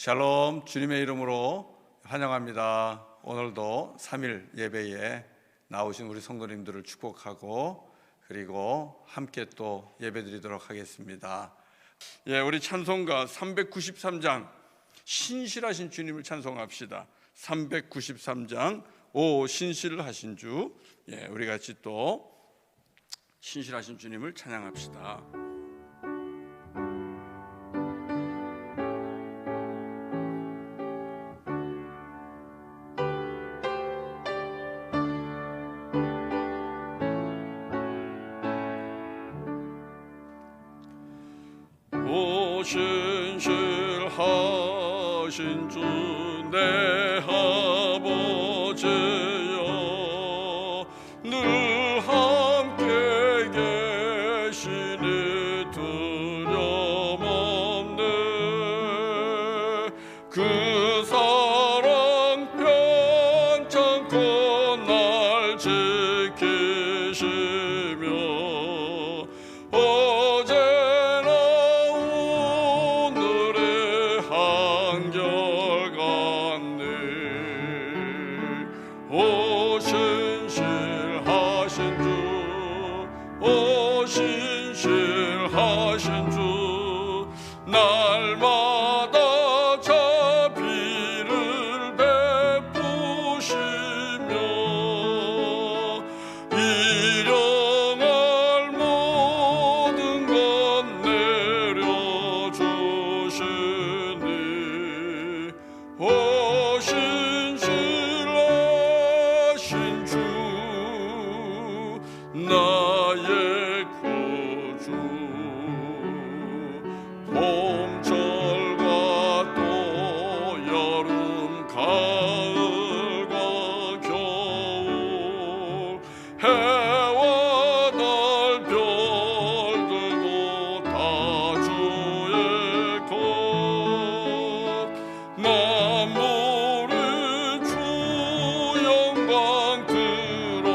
샬롬, 주님의 이름으로 환영합니다. 오늘도 3일 예배에 나오신 우리 성도님들을 축복하고 그리고 함께 또 예배드리도록 하겠습니다. 우리 찬송가 393장 신실하신 주님을 찬송합시다. 393장 오 신실하신 주, 우리 같이 또 신실하신 주님을 찬양합시다. 오 신실하신 주 내 아버지여, 늘 함께 계시니 두려움 없네. 그 사랑 편찮고 날 지키시며 어제나 오늘의 한결같네. 오 신실하신 주, 오 신실하신 주, 날마다 자비를 베푸시며 일용할 모든 것 내려주시니 오 신실하신 주 나의 구주. 봄철과 또 여름 가을과 겨울, 해와 달 별들도 다 주의 것. 만물이 주 영광 드러내도다.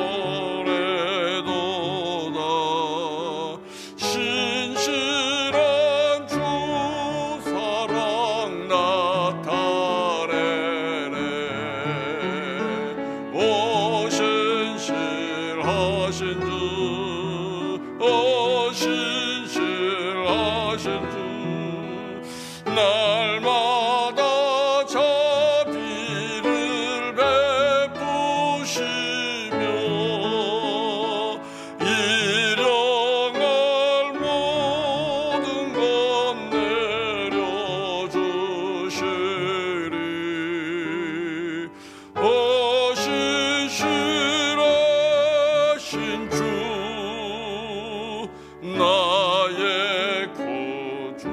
신실한 주 사랑 나타내네. 오 신실하신 주, 오 신실하신 주, 날마다 자비를 베푸시며 일용할 모든 것 내려주시리. 오 신실하신 주 나의 구주.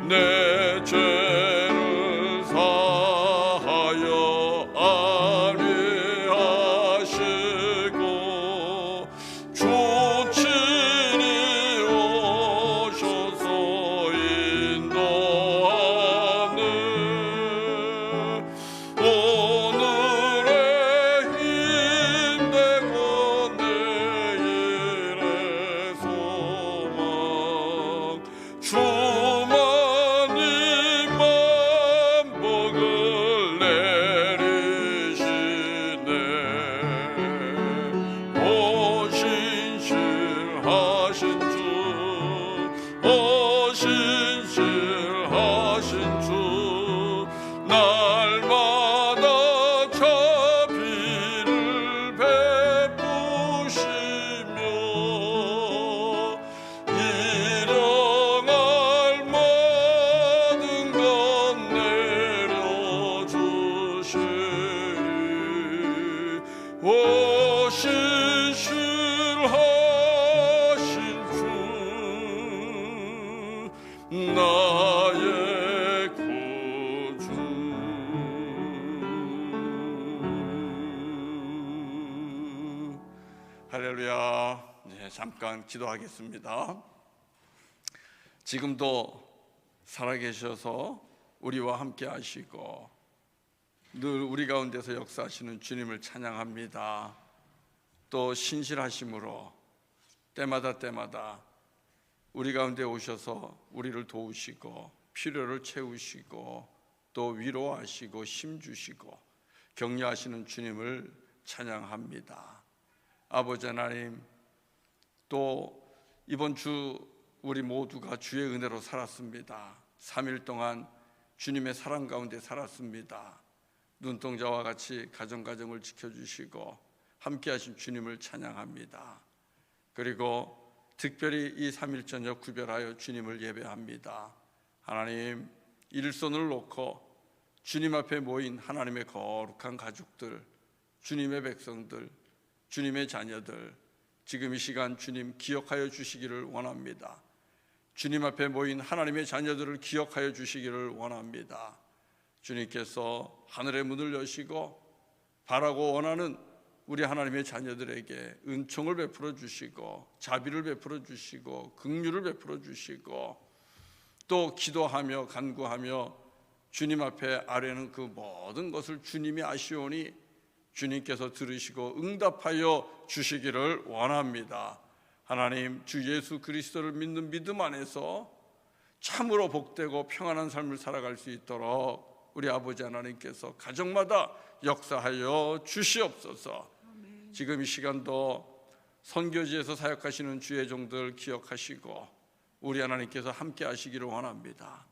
내 죄를 사하여 안위하시고 주 친히 오셔서 인도하네. 오늘의 힘되고 내일의 소망, 주만이 만복을 내리시네. 오 신실하신 주, 오 신실하신 주, 날마다 자비를 베푸시며 일용할 모든 것 내려주시리. 오 신실하신 주 나의 구주. 할렐루야. 잠깐 기도하겠습니다. 지금도 살아계셔서 우리와 함께 하시고 늘 우리 가운데서 역사하시는 주님을 찬양합니다. 또 신실하심으로 때마다 우리 가운데 오셔서 우리를 도우시고 필요를 채우시고 또 위로하시고 힘주시고 격려하시는 주님을 찬양합니다. 아버지 하나님, 또 이번 주 우리 모두가 주의 은혜로 살았습니다. 3일 동안 주님의 사랑 가운데 살았습니다. 눈동자와 같이 가정을 지켜주시고 함께하신 주님을 찬양합니다. 그리고 특별히 이 3일 저녁 구별하여 주님을 예배합니다. 하나님, 일손을 놓고 주님 앞에 모인 하나님의 거룩한 가족들, 주님의 백성들, 주님의 자녀들, 지금 이 시간 주님 기억하여 주시기를 원합니다. 주님 앞에 모인 하나님의 자녀들을 기억하여 주시기를 원합니다. 주님께서 하늘의 문을 여시고 바라고 원하는 우리 하나님의 자녀들에게 은총을 베풀어 주시고 자비를 베풀어 주시고 긍휼을 베풀어 주시고 또 기도하며 간구하며 주님 앞에 아뢰는 그 모든 것을 주님이 아시오니 주님께서 들으시고 응답하여 주시기를 원합니다. 하나님, 주 예수 그리스도를 믿는 믿음 안에서 참으로 복되고 평안한 삶을 살아갈 수 있도록 우리 아버지 하나님께서 가정마다 역사하여 주시옵소서. 지금 이 시간도 선교지에서 사역하시는 주의 종들 기억하시고 우리 하나님께서 함께 하시기를 원합니다.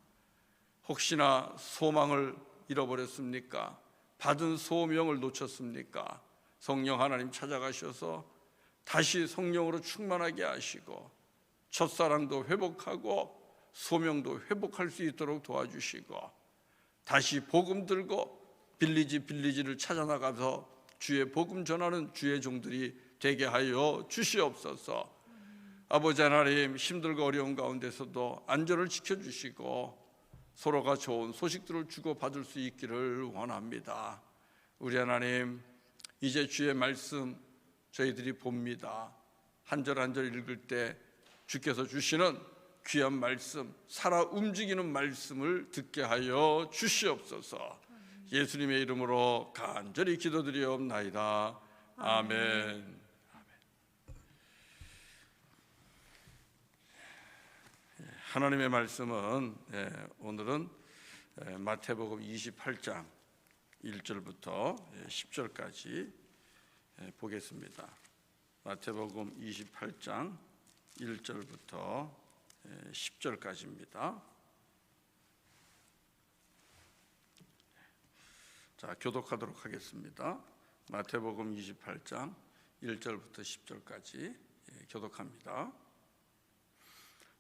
혹시나 소망을 잃어버렸습니까? 받은 소명을 놓쳤습니까? 성령 하나님 찾아가셔서 다시 성령으로 충만하게 하시고 첫사랑도 회복하고 소명도 회복할 수 있도록 도와주시고 다시 복음 들고 빌리지를 찾아나가서 주의 복음 전하는 주의 종들이 되게 하여 주시옵소서. 아버지 하나님, 힘들고 어려운 가운데서도 안전을 지켜주시고 서로가 좋은 소식들을 주고받을 수 있기를 원합니다. 우리 하나님, 이제 주의 말씀 저희들이 봅니다. 한 절 한 절 읽을 때 주께서 주시는 귀한 말씀, 살아 움직이는 말씀을 듣게 하여 주시옵소서. 예수님의 이름으로 간절히 기도드리옵나이다. 아멘. 하나님의 말씀은 오늘은 마태복음 28장 1절부터 10절까지 보겠습니다. 마태복음 28장 1절부터 10절까지입니다. 자, 교독하도록 하겠습니다. 마태복음 28장 1절부터 10절까지 교독합니다.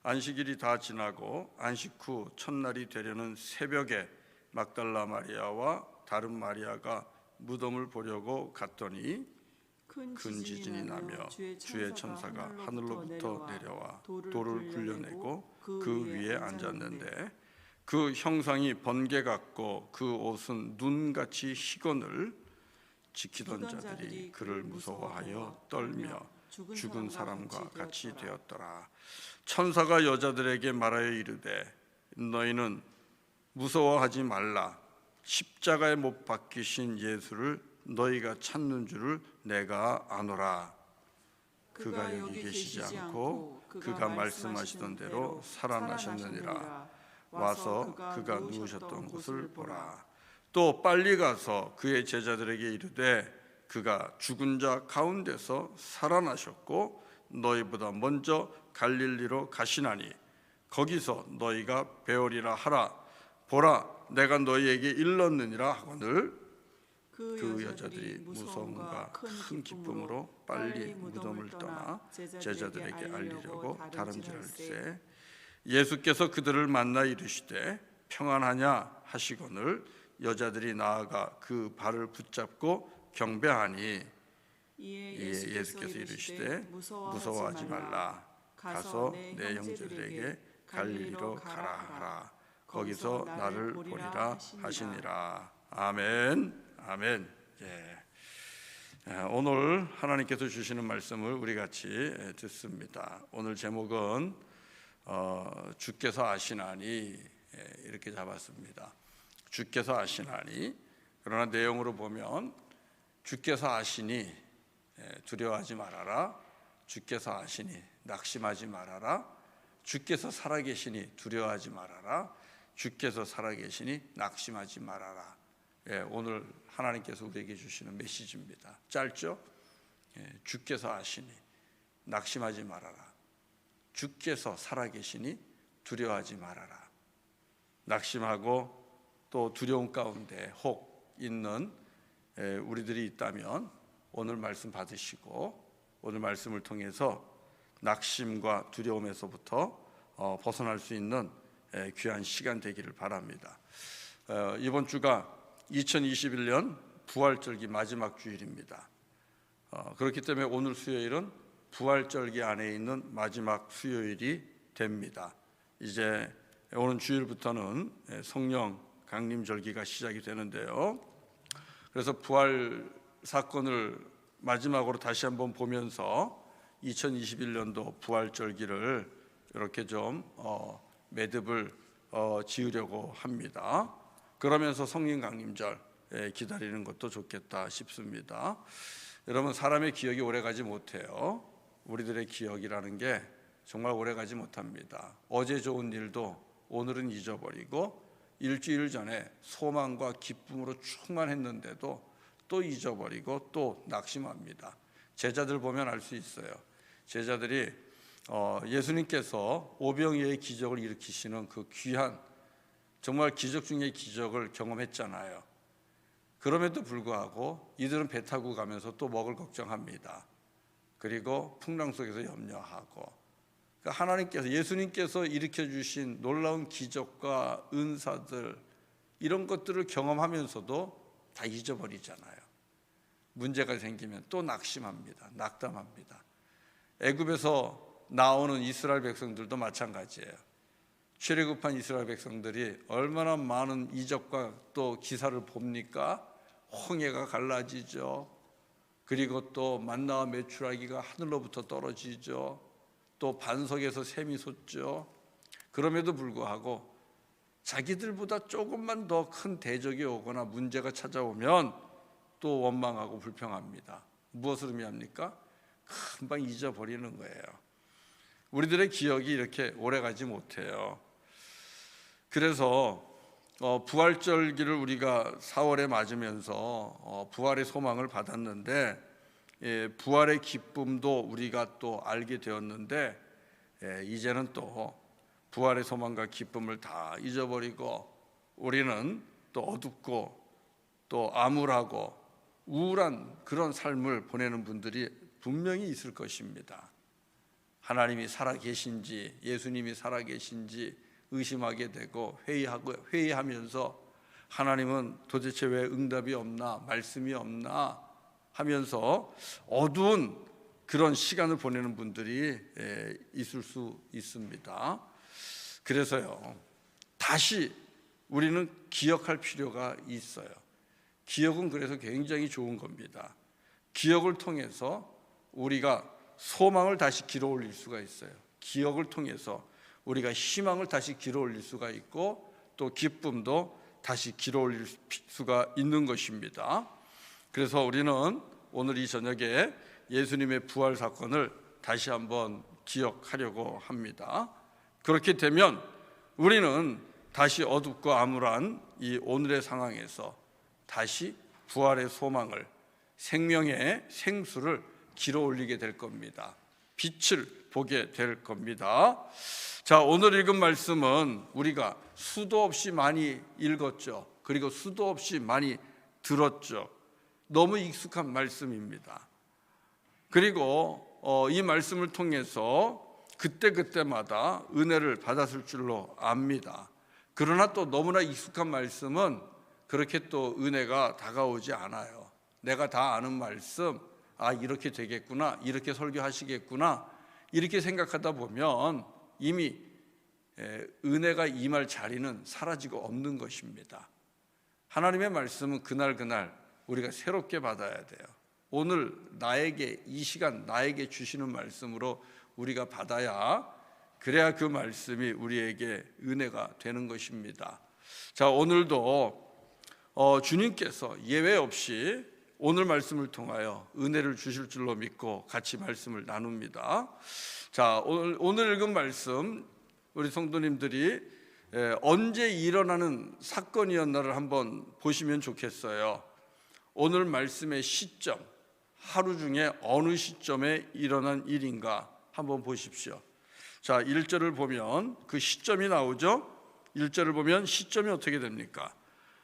안식일이 다 지나고 안식 후 첫날이 되려는 새벽에 막달라 마리아와 다른 마리아가 무덤을 보려고 갔더니 큰 지진이 나며 주의 천사가 하늘로부터 내려와 돌을 굴려내고 그 위에 앉았는데 그 형상이 번개 같고 그 옷은 눈같이 희건을 지키던 자들이 그를 무서워하여 떨며 죽은 사람과 같이 되었더라. 천사가 여자들에게 말하여 이르되 너희는 무서워하지 말라. 십자가에 못 박히신 예수를 너희가 찾는 줄을 내가 아노라. 그가 여기 계시지 않고 그가 말씀하시던 대로 살아나셨느니라. 와서 그가 누우셨던 곳을 보라. 또 빨리 가서 그의 제자들에게 이르되 그가 죽은 자 가운데서 살아나셨고 너희보다 먼저 갈릴리로 가시나니 거기서 너희가 배우리라 하라. 보라, 내가 너희에게 일렀느니라 하거늘 그 여자들이 무서움과 큰 기쁨으로 빨리 무덤을 떠나 제자들에게 알리려고 다름질할세. 예수께서 그들을 만나 이르시되 평안하냐 하시거늘 여자들이 나아가 그 발을 붙잡고 경배하니 예수께서 이르시되 무서워하지 말라. 가서 내 형제들에게 갈릴리로 가라 하라. 거기서 나를 보리라 하시니라. 아멘. 아멘. 오늘 하나님께서 주시는 말씀을 우리 같이 듣습니다. 오늘 제목은 주께서 아시나니 이렇게 잡았습니다. 주께서 아시나니. 그러나 내용으로 보면 주께서 아시니 두려워하지 말아라. 주께서 아시니 낙심하지 말아라. 주께서 살아계시니 두려워하지 말아라. 주께서 살아계시니 낙심하지 말아라. 오늘 하나님께서 우리에게 주시는 메시지입니다. 짧죠? 주께서 아시니 낙심하지 말아라. 주께서 살아계시니 두려워하지 말아라. 낙심하고 또 두려움 가운데 혹 있는 우리들이 있다면 오늘 말씀 받으시고 오늘 말씀을 통해서 낙심과 두려움에서부터 벗어날 수 있는 귀한 시간 되기를 바랍니다. 이번 주가 2021년 부활절기 마지막 주일입니다. 그렇기 때문에 오늘 수요일은 부활절기 안에 있는 마지막 수요일이 됩니다. 이제 오는 주일부터는 성령 강림절기가 시작이 되는데요. 그래서 부활 사건을 마지막으로 다시 한번 보면서 2021년도 부활절기를 이렇게 좀 매듭을 지으려고 합니다. 그러면서 성령 강림절 기다리는 것도 좋겠다 싶습니다. 여러분, 사람의 기억이 오래가지 못해요. 우리들의 기억이라는 게 정말 오래가지 못합니다. 어제 좋은 일도 오늘은 잊어버리고 일주일 전에 소망과 기쁨으로 충만했는데도 또 잊어버리고 또 낙심합니다. 제자들 보면 알 수 있어요. 제자들이 예수님께서 오병이어의 기적을 일으키시는 그 귀한 정말 기적 중의 기적을 경험했잖아요. 그럼에도 불구하고 이들은 배 타고 가면서 또 먹을 걱정합니다. 그리고 풍랑 속에서 염려하고, 그러니까 하나님께서, 예수님께서 일으켜주신 놀라운 기적과 은사들, 이런 것들을 경험하면서도 다 잊어버리잖아요. 문제가 생기면 또 낙심합니다. 낙담합니다. 애굽에서 나오는 이스라엘 백성들도 마찬가지예요. 출애굽한 이스라엘 백성들이 얼마나 많은 이적과 또 기사를 봅니까? 홍해가 갈라지죠. 그리고 또 만나와 메추라기가 하늘로부터 떨어지죠. 또 반석에서 샘이 솟죠. 그럼에도 불구하고 자기들보다 조금만 더 큰 대적이 오거나 문제가 찾아오면 또 원망하고 불평합니다. 무엇을 의미합니까? 금방 잊어버리는 거예요. 우리들의 기억이 이렇게 오래가지 못해요. 그래서 부활절기를 우리가 4월에 맞으면서 부활의 소망을 받았는데, 부활의 기쁨도 우리가 또 알게 되었는데, 이제는 또 부활의 소망과 기쁨을 다 잊어버리고 우리는 또 어둡고 또 암울하고 우울한 그런 삶을 보내는 분들이 분명히 있을 것입니다. 하나님이 살아계신지, 예수님이 살아계신지 의심하게 되고 회의하면서 하나님은 도대체 왜 응답이 없나, 말씀이 없나 하면서 어두운 그런 시간을 보내는 분들이 있을 수 있습니다. 그래서요, 다시 우리는 기억할 필요가 있어요. 기억은 그래서 굉장히 좋은 겁니다. 기억을 통해서 우리가 소망을 다시 길어올릴 수가 있어요. 기억을 통해서 우리가 희망을 다시 길어올릴 수가 있고 또 기쁨도 다시 길어올릴 수가 있는 것입니다. 그래서 우리는 오늘 이 저녁에 예수님의 부활 사건을 다시 한번 기억하려고 합니다. 그렇게 되면 우리는 다시 어둡고 암울한 이 오늘의 상황에서 다시 부활의 소망을, 생명의 생수를 길어올리게 될 겁니다. 빛을 보게 될 겁니다. 자, 오늘 읽은 말씀은 우리가 수도 없이 많이 읽었죠. 그리고 수도 없이 많이 들었죠. 너무 익숙한 말씀입니다. 그리고 이 말씀을 통해서 그때그때마다 은혜를 받았을 줄로 압니다. 그러나 또 너무나 익숙한 말씀은 그렇게 또 은혜가 다가오지 않아요. 내가 다 아는 말씀, 이렇게 되겠구나, 이렇게 설교하시겠구나, 이렇게 생각하다 보면 이미 은혜가 임할 자리는 사라지고 없는 것입니다. 하나님의 말씀은 그날 우리가 새롭게 받아야 돼요. 오늘 나에게, 이 시간 나에게 주시는 말씀으로 우리가 받아야, 그래야 그 말씀이 우리에게 은혜가 되는 것입니다. 자, 오늘도 주님께서 예외 없이 오늘 말씀을 통하여 은혜를 주실 줄로 믿고 같이 말씀을 나눕니다. 자, 오늘 읽은 말씀 우리 성도님들이 언제 일어나는 사건이었나를 한번 보시면 좋겠어요. 오늘 말씀의 시점, 하루 중에 어느 시점에 일어난 일인가 한번 보십시오. 자, 1절을 보면 그 시점이 나오죠. 1절을 보면 시점이 어떻게 됩니까?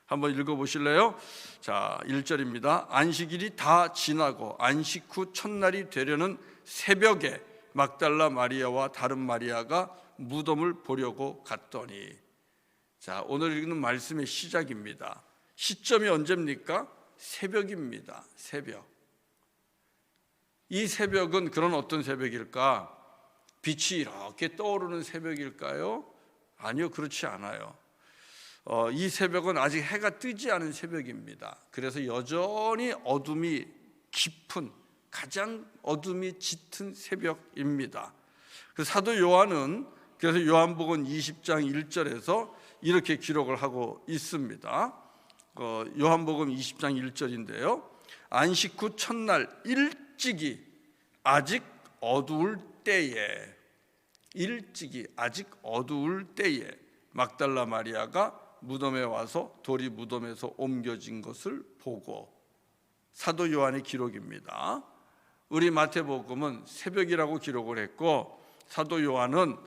한번 읽어보실래요? 자, 1절입니다. 안식일이 다 지나고 안식 후 첫날이 되려는 새벽에 막달라 마리아와 다른 마리아가 무덤을 보려고 갔더니, 자, 오늘 읽는 말씀의 시작입니다. 시점이 언제입니까? 새벽입니다. 새벽. 이 새벽은 그런 어떤 새벽일까? 빛이 이렇게 떠오르는 새벽일까요? 아니요, 그렇지 않아요. 이 새벽은 아직 해가 뜨지 않은 새벽입니다. 그래서 여전히 어둠이 깊은, 가장 어둠이 짙은 새벽입니다. 그 사도 요한은 그래서 요한복음 20장 1절에서 이렇게 기록을 하고 있습니다. 요한복음 20장 1절인데요. 안식 후 첫날 일찍이 아직 어두울 때에, 일찍이 아직 어두울 때에 막달라 마리아가 무덤에 와서 돌이 무덤에서 옮겨진 것을 보고, 사도 요한의 기록입니다. 우리 마태복음은 새벽이라고 기록을 했고 사도 요한은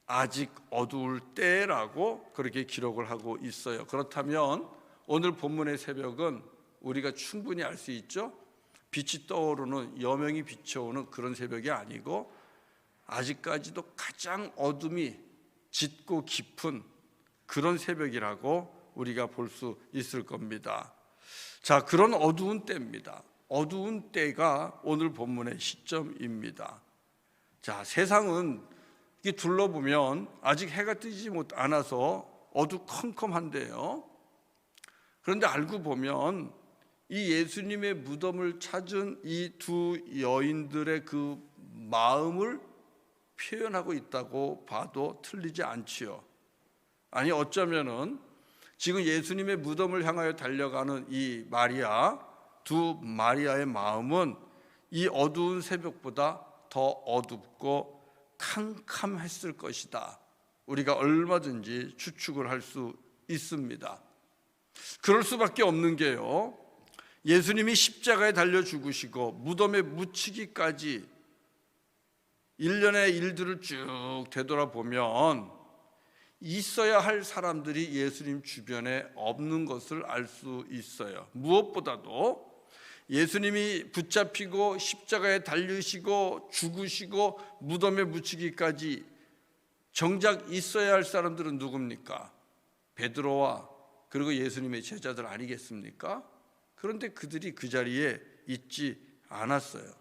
아직 어두울 때라고 그렇게 기록을 하고 있어요. 그렇다면 오늘 본문의 새벽은 우리가 충분히 알 수 있죠. 빛이 떠오르는, 여명이 비춰오는 그런 새벽이 아니고 아직까지도 가장 어둠이 짙고 깊은 그런 새벽이라고 우리가 볼 수 있을 겁니다. 자, 그런 어두운 때입니다. 어두운 때가 오늘 본문의 시점입니다. 자, 세상은 이게 둘러보면 아직 해가 뜨지 않아서 어두컴컴한데요. 그런데 알고 보면 이 예수님의 무덤을 찾은 이 두 여인들의 그 마음을 표현하고 있다고 봐도 틀리지 않지요. 아니, 어쩌면은 지금 예수님의 무덤을 향하여 달려가는 이 마리아, 두 마리아의 마음은 이 어두운 새벽보다 더 어둡고 캄캄했을 것이다. 우리가 얼마든지 추측을 할 수 있습니다. 그럴 수밖에 없는 게요, 예수님이 십자가에 달려 죽으시고 무덤에 묻히기까지 일련의 일들을 쭉 되돌아보면 있어야 할 사람들이 예수님 주변에 없는 것을 알 수 있어요. 무엇보다도 예수님이 붙잡히고 십자가에 달리시고 죽으시고 무덤에 묻히기까지 정작 있어야 할 사람들은 누굽니까? 베드로와 그리고 예수님의 제자들 아니겠습니까? 그런데 그들이 그 자리에 있지 않았어요.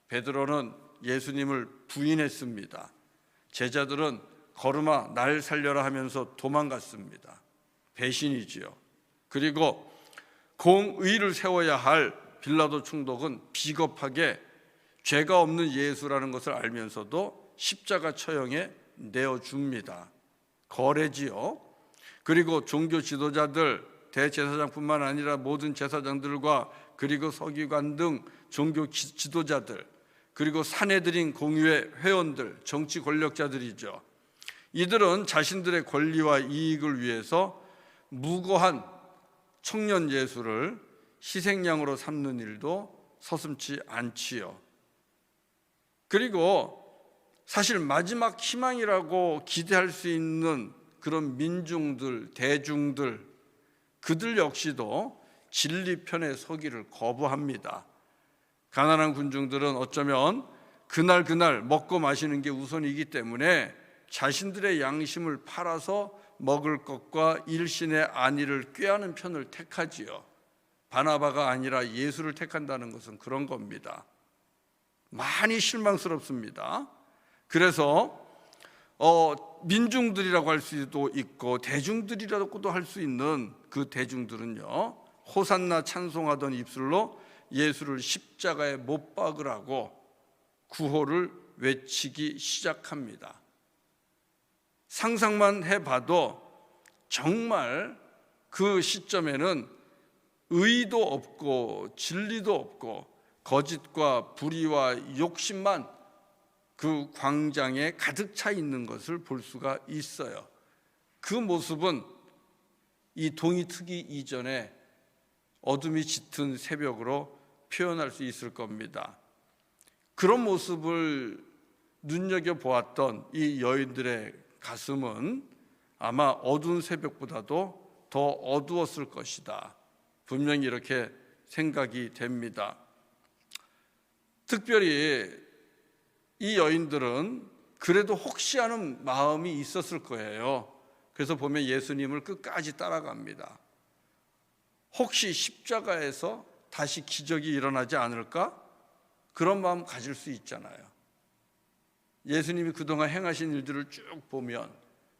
베드로는 예수님을 부인했습니다. 제자들은 걸음아 날 살려라 하면서 도망갔습니다. 배신이지요. 그리고 공의를 세워야 할 빌라도 총독은 비겁하게 죄가 없는 예수라는 것을 알면서도 십자가 처형에 내어줍니다. 거래지요. 그리고 종교 지도자들, 대제사장뿐만 아니라 모든 제사장들과 그리고 서기관 등 종교 지도자들, 그리고 사내들인 공의회 회원들, 정치 권력자들이죠. 이들은 자신들의 권리와 이익을 위해서 무고한 청년 예수를 희생양으로 삼는 일도 서슴지 않지요. 그리고 사실 마지막 희망이라고 기대할 수 있는 그런 민중들, 대중들, 그들 역시도 진리 편에 서기를 거부합니다. 가난한 군중들은 어쩌면 그날 먹고 마시는 게 우선이기 때문에 자신들의 양심을 팔아서 먹을 것과 일신의 안위를 꾀하는 편을 택하지요. 바나바가 아니라 예수를 택한다는 것은 그런 겁니다. 많이 실망스럽습니다. 그래서 민중들이라고 할 수도 있고 대중들이라고도 할 수 있는 그 대중들은요, 호산나 찬송하던 입술로 예수를 십자가에 못 박으라고 구호를 외치기 시작합니다. 상상만 해봐도 정말 그 시점에는 의도 없고 진리도 없고 거짓과 불의와 욕심만 그 광장에 가득 차 있는 것을 볼 수가 있어요. 그 모습은 이 동이 트기 이전에 어둠이 짙은 새벽으로 표현할 수 있을 겁니다. 그런 모습을 눈여겨보았던 이 여인들의 가슴은 아마 어두운 새벽보다도 더 어두웠을 것이다. 분명히 이렇게 생각이 됩니다. 특별히 이 여인들은 그래도 혹시 하는 마음이 있었을 거예요. 그래서 보면 예수님을 끝까지 따라갑니다. 혹시 십자가에서 다시 기적이 일어나지 않을까? 그런 마음 가질 수 있잖아요. 예수님이 그동안 행하신 일들을 쭉 보면,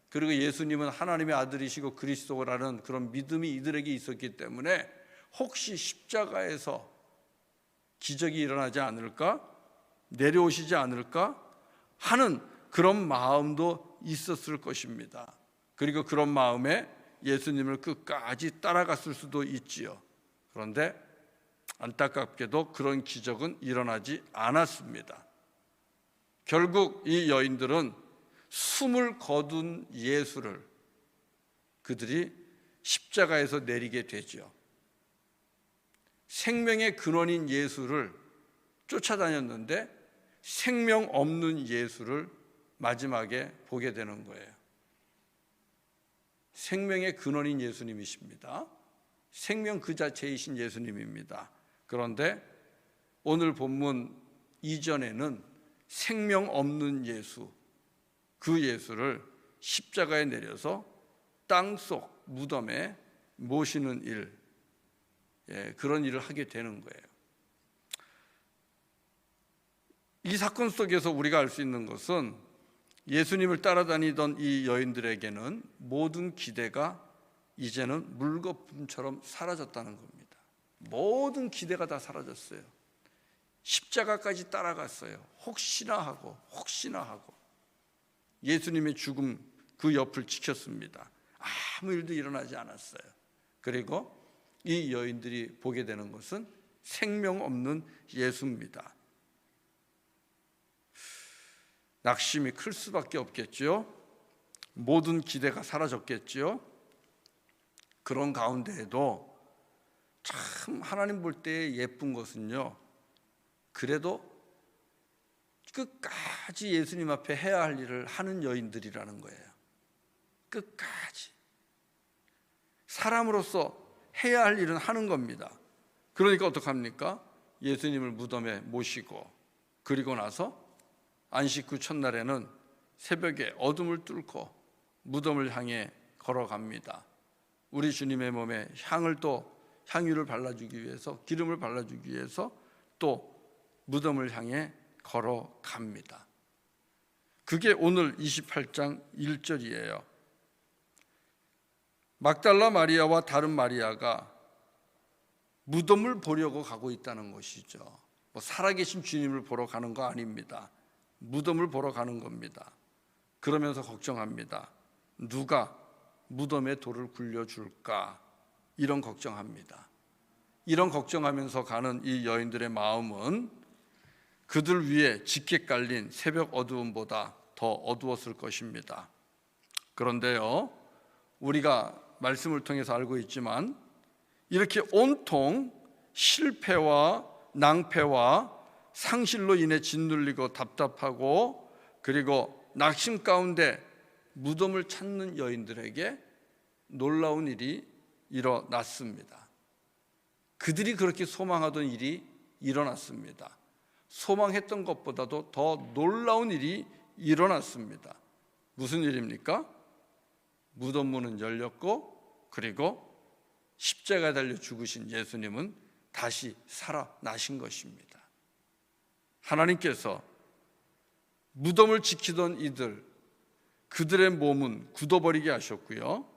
그리고 예수님은 하나님의 아들이시고 그리스도라는 그런 믿음이 이들에게 있었기 때문에 혹시 십자가에서 기적이 일어나지 않을까? 내려오시지 않을까? 하는 그런 마음도 있었을 것입니다. 그리고 그런 마음에 예수님을 끝까지 따라갔을 수도 있지요. 그런데 안타깝게도 그런 기적은 일어나지 않았습니다. 결국 이 여인들은 숨을 거둔 예수를 그들이 십자가에서 내리게 되죠. 생명의 근원인 예수를 쫓아다녔는데 생명 없는 예수를 마지막에 보게 되는 거예요. 생명의 근원인 예수님이십니다. 생명 그 자체이신 예수님입니다. 그런데 오늘 본문 이전에는 생명 없는 예수, 그 예수를 십자가에 내려서 땅속 무덤에 모시는 일, 그런 일을 하게 되는 거예요. 이 사건 속에서 우리가 알 수 있는 것은 예수님을 따라다니던 이 여인들에게는 모든 기대가 이제는 물거품처럼 사라졌다는 겁니다. 모든 기대가 다 사라졌어요. 십자가까지 따라갔어요. 혹시나 하고 예수님의 죽음 그 옆을 지켰습니다. 아무 일도 일어나지 않았어요. 그리고 이 여인들이 보게 되는 것은 생명 없는 예수입니다. 낙심이 클 수밖에 없겠죠. 모든 기대가 사라졌겠죠. 그런 가운데에도 참 하나님 볼 때 예쁜 것은요, 그래도 끝까지 예수님 앞에 해야 할 일을 하는 여인들이라는 거예요. 끝까지 사람으로서 해야 할 일은 하는 겁니다. 그러니까 어떡합니까? 예수님을 무덤에 모시고, 그리고 나서 안식 후 첫날에는 새벽에 어둠을 뚫고 무덤을 향해 걸어갑니다. 우리 주님의 몸에 향유를 발라주기 위해서, 기름을 발라주기 위해서 또 무덤을 향해 걸어갑니다. 그게 오늘 28장 1절이에요. 막달라 마리아와 다른 마리아가 무덤을 보려고 가고 있다는 것이죠. 살아계신 주님을 보러 가는 거 아닙니다. 무덤을 보러 가는 겁니다. 그러면서 걱정합니다. 누가 무덤에 돌을 굴려줄까? 이런 걱정합니다. 이런 걱정하면서 가는 이 여인들의 마음은 그들 위에 짙게 깔린 새벽 어두움보다 더 어두웠을 것입니다. 그런데요, 우리가 말씀을 통해서 알고 있지만 이렇게 온통 실패와 낭패와 상실로 인해 짓눌리고 답답하고 그리고 낙심 가운데 무덤을 찾는 여인들에게 놀라운 일이 일어났습니다. 그들이 그렇게 소망하던 일이 일어났습니다. 소망했던 것보다도 더 놀라운 일이 일어났습니다. 무슨 일입니까? 무덤 문은 열렸고, 그리고 십자가에 달려 죽으신 예수님은 다시 살아나신 것입니다. 하나님께서 무덤을 지키던 이들, 그들의 몸은 굳어버리게 하셨고요,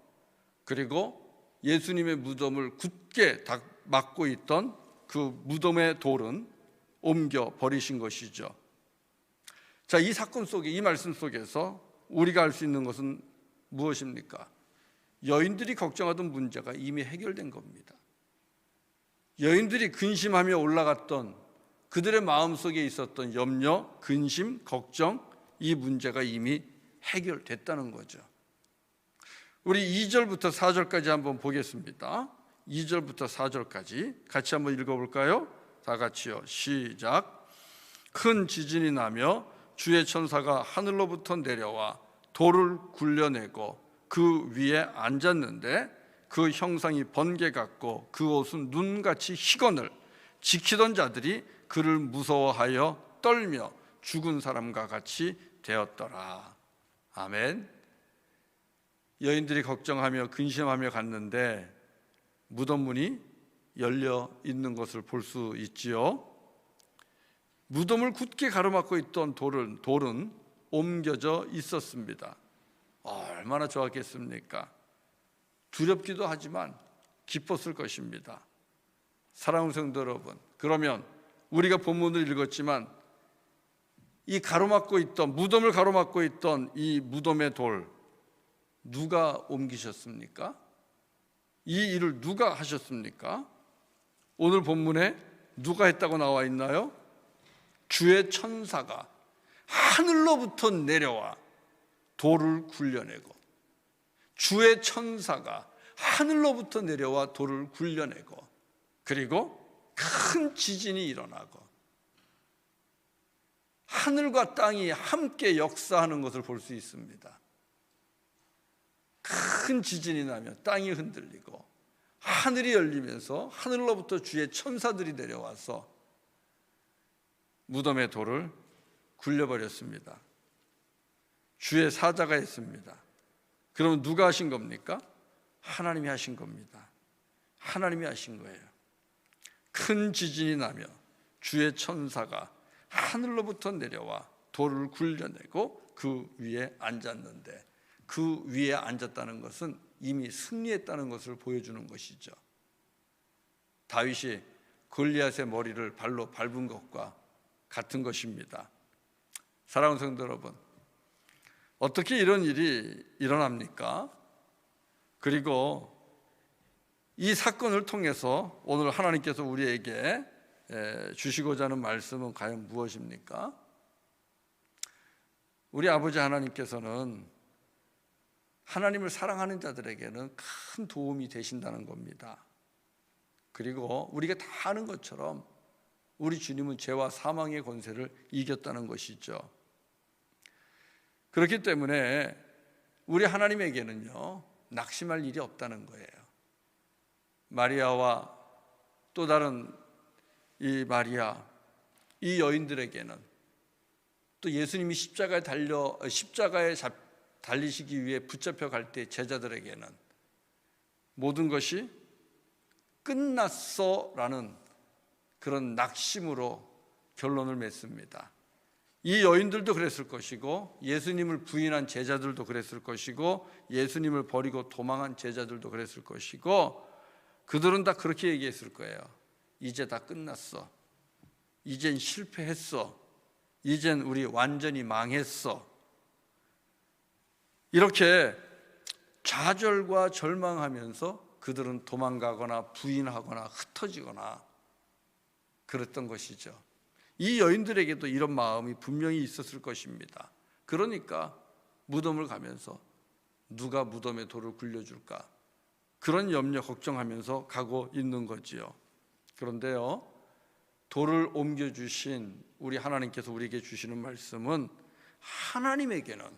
그리고 예수님의 무덤을 굳게 막고 있던 그 무덤의 돌은 옮겨 버리신 것이죠. 자, 이 사건 속에, 이 말씀 속에서 우리가 알 수 있는 것은 무엇입니까? 여인들이 걱정하던 문제가 이미 해결된 겁니다. 여인들이 근심하며 올라갔던 그들의 마음속에 있었던 염려, 근심, 걱정, 이 문제가 이미 해결됐다는 거죠. 우리 2절부터 4절까지 한번 보겠습니다. 2절부터 4절까지 같이 한번 읽어볼까요? 다 같이요. 시작. 큰 지진이 나며 주의 천사가 하늘로부터 내려와 돌을 굴려내고 그 위에 앉았는데 그 형상이 번개 같고 그 옷은 눈같이 희건을 지키던 자들이 그를 무서워하여 떨며 죽은 사람과 같이 되었더라. 아멘. 여인들이 걱정하며 근심하며 갔는데 무덤 문이 열려 있는 것을 볼 수 있지요. 무덤을 굳게 가로막고 있던 돌은 옮겨져 있었습니다. 얼마나 좋았겠습니까? 두렵기도 하지만 기뻤을 것입니다. 사랑하는 성도 여러분, 그러면 우리가 본문을 읽었지만 이 무덤을 가로막고 있던 이 무덤의 돌, 누가 옮기셨습니까? 이 일을 누가 하셨습니까? 오늘 본문에 누가 했다고 나와 있나요? 주의 천사가 하늘로부터 내려와 돌을 굴려내고, 주의 천사가 하늘로부터 내려와 돌을 굴려내고, 그리고 큰 지진이 일어나고 하늘과 땅이 함께 역사하는 것을 볼 수 있습니다. 큰 지진이 나면 땅이 흔들리고 하늘이 열리면서 하늘로부터 주의 천사들이 내려와서 무덤의 돌을 굴려버렸습니다. 주의 사자가 했습니다. 그러면 누가 하신 겁니까? 하나님이 하신 겁니다. 하나님이 하신 거예요. 큰 지진이 나며 주의 천사가 하늘로부터 내려와 돌을 굴려내고 그 위에 앉았는데, 그 위에 앉았다는 것은 이미 승리했다는 것을 보여주는 것이죠. 다윗이 골리앗의 머리를 발로 밟은 것과 같은 것입니다. 사랑하는 성도 여러분, 어떻게 이런 일이 일어납니까? 그리고 이 사건을 통해서 오늘 하나님께서 우리에게 주시고자 하는 말씀은 과연 무엇입니까? 우리 아버지 하나님께서는 하나님을 사랑하는 자들에게는 큰 도움이 되신다는 겁니다. 그리고 우리가 다 아는 것처럼 우리 주님은 죄와 사망의 권세를 이겼다는 것이죠. 그렇기 때문에 우리 하나님에게는요, 낙심할 일이 없다는 거예요. 마리아와 또 다른 이 마리아, 이 여인들에게는, 또 예수님이 십자가에 달리시기 위해 붙잡혀 갈 때 제자들에게는 모든 것이 끝났어라는 그런 낙심으로 결론을 맺습니다. 이 여인들도 그랬을 것이고, 예수님을 부인한 제자들도 그랬을 것이고, 예수님을 버리고 도망한 제자들도 그랬을 것이고, 그들은 다 그렇게 얘기했을 거예요. 이제 다 끝났어. 이젠 실패했어. 이젠 우리 완전히 망했어. 이렇게 좌절과 절망하면서 그들은 도망가거나 부인하거나 흩어지거나 그랬던 것이죠. 이 여인들에게도 이런 마음이 분명히 있었을 것입니다. 그러니까 무덤을 가면서 누가 무덤에 돌을 굴려줄까, 그런 염려 걱정하면서 가고 있는 거지요. 그런데요, 돌을 옮겨주신 우리 하나님께서 우리에게 주시는 말씀은 하나님에게는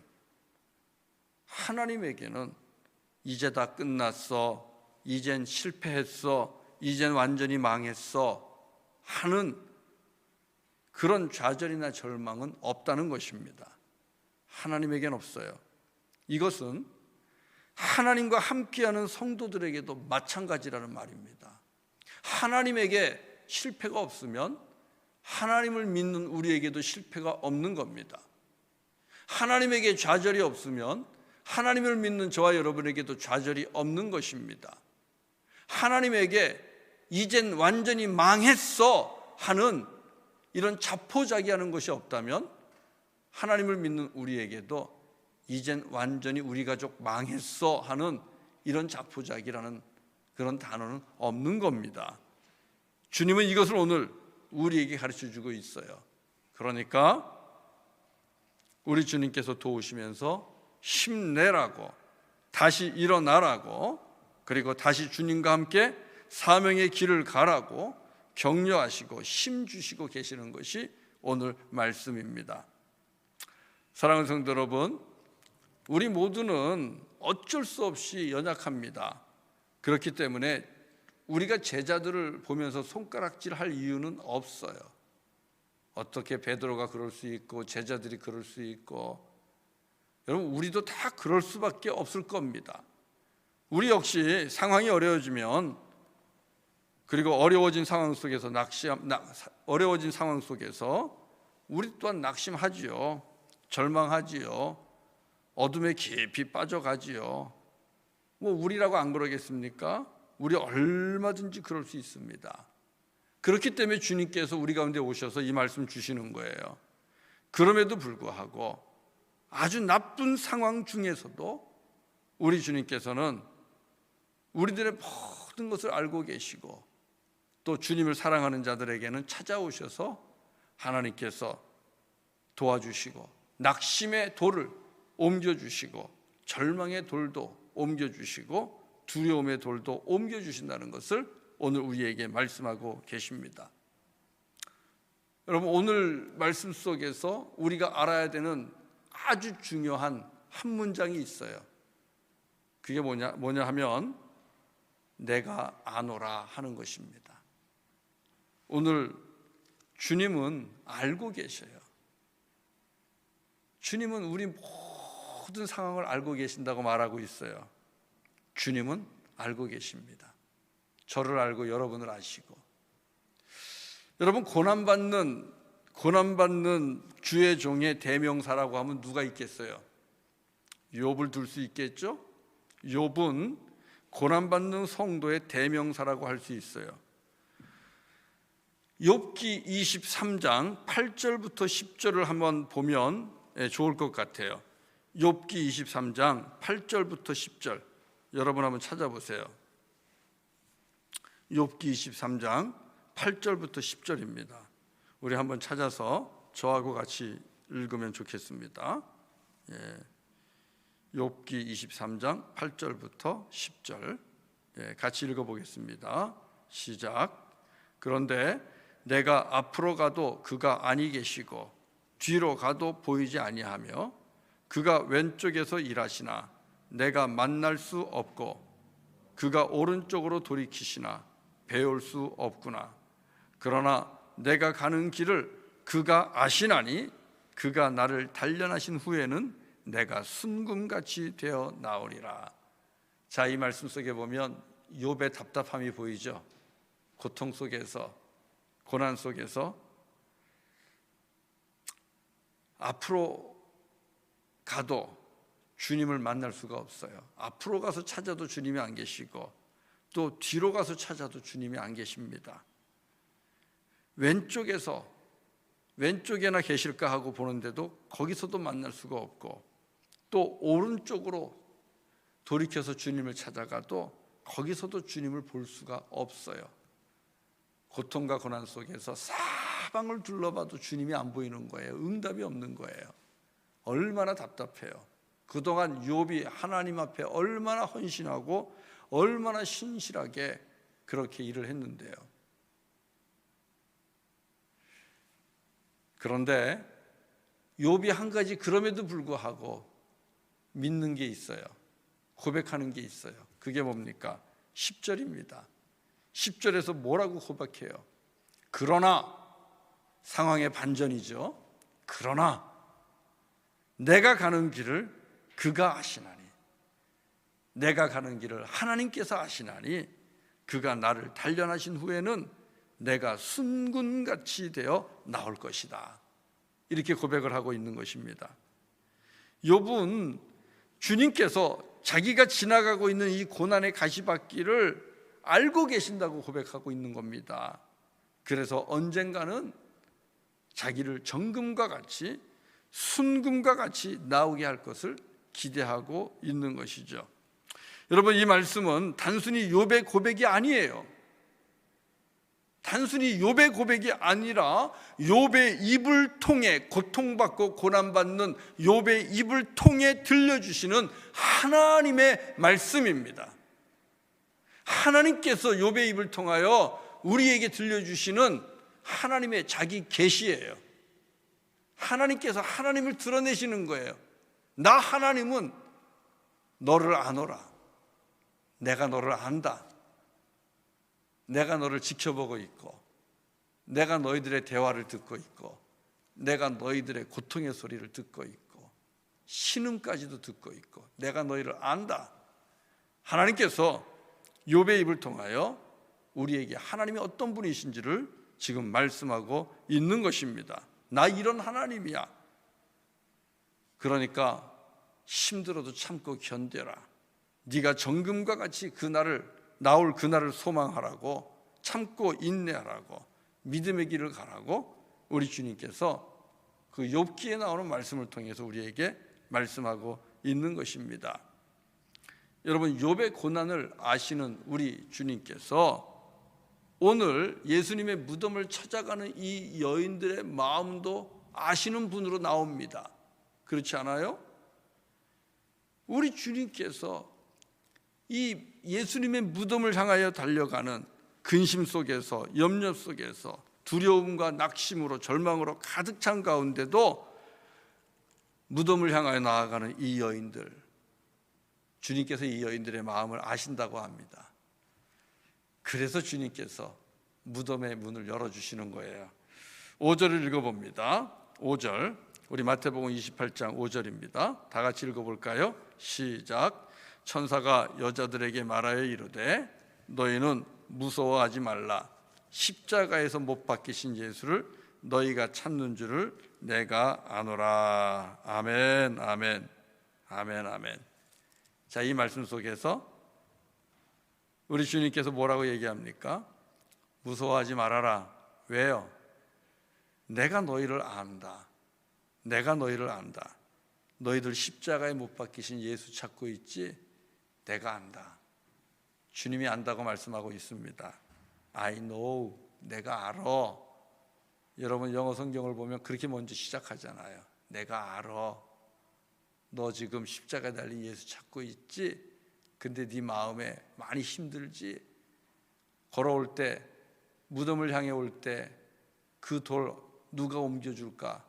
이제 다 끝났어, 이젠 실패했어, 이젠 완전히 망했어 하는 그런 좌절이나 절망은 없다는 것입니다. 하나님에겐 없어요. 이것은 하나님과 함께하는 성도들에게도 마찬가지라는 말입니다. 하나님에게 실패가 없으면 하나님을 믿는 우리에게도 실패가 없는 겁니다. 하나님에게 좌절이 없으면 하나님을 믿는 저와 여러분에게도 좌절이 없는 것입니다. 하나님에게 이젠 완전히 망했어 하는 이런 자포자기하는 것이 없다면 하나님을 믿는 우리에게도 이젠 완전히 우리 가족 망했어 하는 이런 자포자기라는 그런 단어는 없는 겁니다. 주님은 이것을 오늘 우리에게 가르쳐 주고 있어요. 그러니까 우리 주님께서 도우시면서 힘내라고, 다시 일어나라고, 그리고 다시 주님과 함께 사명의 길을 가라고 격려하시고 힘 주시고 계시는 것이 오늘 말씀입니다. 사랑하는 성도 여러분, 우리 모두는 어쩔 수 없이 연약합니다. 그렇기 때문에 우리가 제자들을 보면서 손가락질할 이유는 없어요. 어떻게 베드로가 그럴 수 있고 제자들이 그럴 수 있고, 여러분 우리도 다 그럴 수밖에 없을 겁니다. 우리 역시 상황이 어려워지면, 그리고 어려워진 상황 속에서 어려워진 상황 속에서 우리 또한 낙심하지요. 절망하지요. 어둠에 깊이 빠져가지요. 뭐 우리라고 안 그러겠습니까? 우리 얼마든지 그럴 수 있습니다. 그렇기 때문에 주님께서 우리 가운데 오셔서 이 말씀 주시는 거예요. 그럼에도 불구하고 아주 나쁜 상황 중에서도 우리 주님께서는 우리들의 모든 것을 알고 계시고, 또 주님을 사랑하는 자들에게는 찾아오셔서 하나님께서 도와주시고, 낙심의 돌을 옮겨주시고, 절망의 돌도 옮겨주시고, 두려움의 돌도 옮겨주신다는 것을 오늘 우리에게 말씀하고 계십니다. 여러분, 오늘 말씀 속에서 우리가 알아야 되는 아주 중요한 한 문장이 있어요. 그게 뭐냐 하면 내가 아노라 하는 것입니다. 오늘 주님은 알고 계셔요. 주님은 우리 모든 상황을 알고 계신다고 말하고 있어요. 주님은 알고 계십니다. 저를 알고 여러분을 아시고. 여러분, 고난받는 주의 종의 대명사라고 하면 누가 있겠어요? 욥을 들 수 있겠죠? 욥은 고난받는 성도의 대명사라고 할 수 있어요. 욥기 23장 8절부터 10절을 한번 보면 좋을 것 같아요. 욥기 23장 8절부터 10절 여러분 한번 찾아보세요. 욥기 23장 8절부터 10절입니다. 우리 한번 찾아서 저하고 같이 읽으면 좋겠습니다. 욥기 23장 8절부터 10절 같이 읽어보겠습니다. 시작. 그런데 내가 앞으로 가도 그가 아니 계시고 뒤로 가도 보이지 아니하며 그가 왼쪽에서 일하시나 내가 만날 수 없고 그가 오른쪽으로 돌이키시나 배울 수 없구나. 그러나 내가 가는 길을 그가 아시나니 그가 나를 단련하신 후에는 내가 순금같이 되어 나오리라. 자, 이 말씀 속에 보면 욥의 답답함이 보이죠. 고통 속에서, 고난 속에서 앞으로 가도 주님을 만날 수가 없어요. 앞으로 가서 찾아도 주님이 안 계시고 또 뒤로 가서 찾아도 주님이 안 계십니다. 왼쪽에나 계실까 하고 보는데도 거기서도 만날 수가 없고, 또 오른쪽으로 돌이켜서 주님을 찾아가도 거기서도 주님을 볼 수가 없어요. 고통과 고난 속에서 사방을 둘러봐도 주님이 안 보이는 거예요. 응답이 없는 거예요. 얼마나 답답해요. 그동안 욥이 하나님 앞에 얼마나 헌신하고 얼마나 신실하게 그렇게 일을 했는데요. 그런데 욥이 한 가지 그럼에도 불구하고 믿는 게 있어요. 고백하는 게 있어요. 그게 뭡니까? 10절입니다. 10절에서 뭐라고 고백해요? 그러나, 상황의 반전이죠. 그러나 내가 가는 길을 그가 아시나니, 내가 가는 길을 하나님께서 아시나니 그가 나를 단련하신 후에는 내가 순금같이 되어 나올 것이다. 이렇게 고백을 하고 있는 것입니다. 욥은 주님께서 자기가 지나가고 있는 이 고난의 가시밭길을 알고 계신다고 고백하고 있는 겁니다. 그래서 언젠가는 자기를 정금과 같이, 순금과 같이 나오게 할 것을 기대하고 있는 것이죠. 여러분, 이 말씀은 단순히 욥의 고백이 아니에요. 단순히 욥의 고백이 아니라 욥의 입을 통해 고통받고 고난받는 욥의 입을 통해 들려주시는 하나님의 말씀입니다. 하나님께서 욥의 입을 통하여 우리에게 들려주시는 하나님의 자기 계시예요. 하나님께서 하나님을 드러내시는 거예요. 나 하나님은 너를 아노라. 내가 너를 안다. 내가 너를 지켜보고 있고, 내가 너희들의 대화를 듣고 있고, 내가 너희들의 고통의 소리를 듣고 있고, 신음까지도 듣고 있고, 내가 너희를 안다. 하나님께서 욥의 입을 통하여 우리에게 하나님이 어떤 분이신지를 지금 말씀하고 있는 것입니다. 나 이런 하나님이야. 그러니까 힘들어도 참고 견뎌라. 네가 정금과 같이 나올 그날을 소망하라고, 참고 인내하라고, 믿음의 길을 가라고 우리 주님께서 그 욥기에 나오는 말씀을 통해서 우리에게 말씀하고 있는 것입니다. 여러분, 욥의 고난을 아시는 우리 주님께서 오늘 예수님의 무덤을 찾아가는 이 여인들의 마음도 아시는 분으로 나옵니다. 그렇지 않아요? 우리 주님께서 이 예수님의 무덤을 향하여 달려가는 근심 속에서, 염려 속에서, 두려움과 낙심으로, 절망으로 가득 찬 가운데도 무덤을 향하여 나아가는 이 여인들, 주님께서 이 여인들의 마음을 아신다고 합니다. 그래서 주님께서 무덤의 문을 열어주시는 거예요. 5절을 읽어봅니다. 5절, 우리 마태복음 28장 5절입니다. 다 같이 읽어볼까요? 시작. 천사가 여자들에게 말하여 이르되 너희는 무서워하지 말라. 십자가에서 못 박히신 예수를 너희가 찾는 줄을 내가 아노라. 아멘, 아멘, 아멘, 아멘. 자, 이 말씀 속에서 우리 주님께서 뭐라고 얘기합니까? 무서워하지 말아라. 왜요? 내가 너희를 안다. 내가 너희를 안다. 너희들 십자가에 못 박히신 예수 찾고 있지? 내가 안다. 주님이 안다고 말씀하고 있습니다. I know. 내가 알아. 여러분, 영어 성경을 보면 그렇게 먼저 시작하잖아요. 내가 알아. 너 지금 십자가에 달린 예수 찾고 있지? 근데 네 마음에 많이 힘들지? 걸어올 때, 무덤을 향해 올 때 그 돌 누가 옮겨줄까?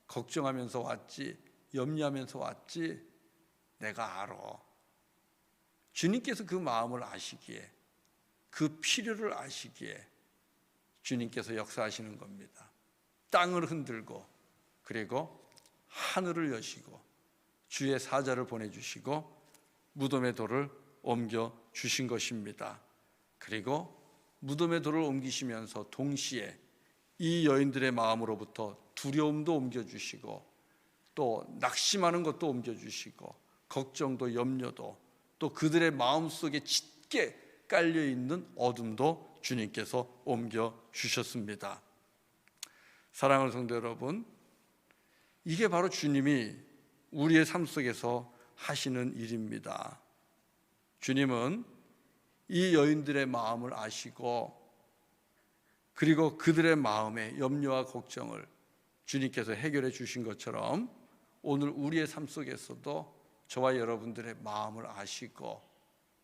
걱정하면서 왔지? 염려하면서 왔지? 내가 알아. 주님께서 그 마음을 아시기에, 그 필요를 아시기에 주님께서 역사하시는 겁니다. 땅을 흔들고, 그리고 하늘을 여시고 주의 사자를 보내주시고 무덤의 돌을 옮겨주신 것입니다. 그리고 무덤의 돌을 옮기시면서 동시에 이 여인들의 마음으로부터 두려움도 옮겨주시고, 또 낙심하는 것도 옮겨주시고, 걱정도 염려도, 또 그들의 마음속에 짙게 깔려있는 어둠도 주님께서 옮겨주셨습니다. 사랑하는 성도 여러분, 이게 바로 주님이 우리의 삶 속에서 하시는 일입니다. 주님은 이 여인들의 마음을 아시고, 그리고 그들의 마음의 염려와 걱정을 주님께서 해결해 주신 것처럼 오늘 우리의 삶 속에서도 저와 여러분들의 마음을 아시고,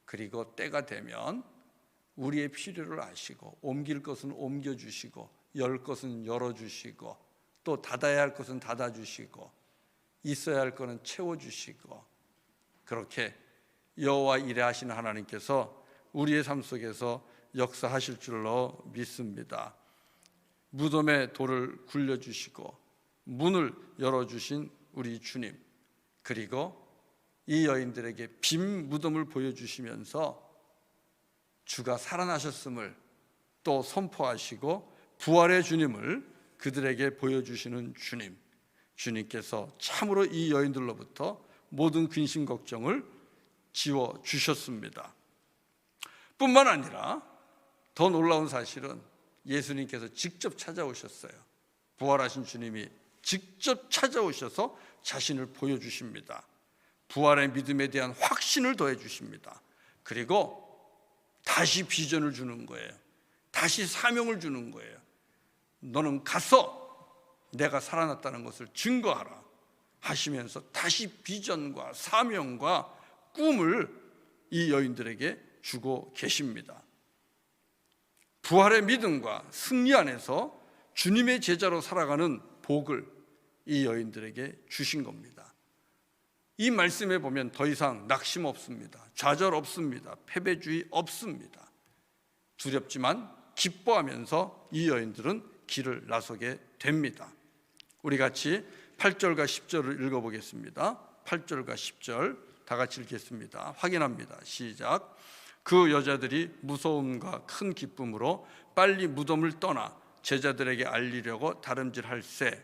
그리고 때가 되면 우리의 필요를 아시고, 옮길 것은 옮겨주시고, 열 것은 열어주시고, 또 닫아야 할 것은 닫아주시고, 있어야 할 것은 채워주시고, 그렇게 여호와 일하시는 하나님께서 우리의 삶 속에서 역사하실 줄로 믿습니다. 무덤의 돌을 굴려주시고 문을 열어주신 우리 주님, 그리고 이 여인들에게 빈 무덤을 보여주시면서 주가 살아나셨음을 또 선포하시고 부활의 주님을 그들에게 보여주시는 주님, 주님께서 참으로 이 여인들로부터 모든 근심 걱정을 지워주셨습니다. 뿐만 아니라 더 놀라운 사실은 예수님께서 직접 찾아오셨어요. 부활하신 주님이 직접 찾아오셔서 자신을 보여주십니다. 부활의 믿음에 대한 확신을 더해 주십니다. 그리고 다시 비전을 주는 거예요. 다시 사명을 주는 거예요. 너는 가서 내가 살아났다는 것을 증거하라 하시면서 다시 비전과 사명과 꿈을 이 여인들에게 주고 계십니다. 부활의 믿음과 승리 안에서 주님의 제자로 살아가는 복을 이 여인들에게 주신 겁니다. 이 말씀에 보면 더 이상 낙심 없습니다. 좌절 없습니다. 패배주의 없습니다. 두렵지만 기뻐하면서 이 여인들은 길을 나서게 됩니다. 우리 같이 8절과 10절을 읽어보겠습니다. 8절과 10절 다 같이 읽겠습니다. 확인합니다. 시작. 그 여자들이 무서움과 큰 기쁨으로 빨리 무덤을 떠나 제자들에게 알리려고 다름질할새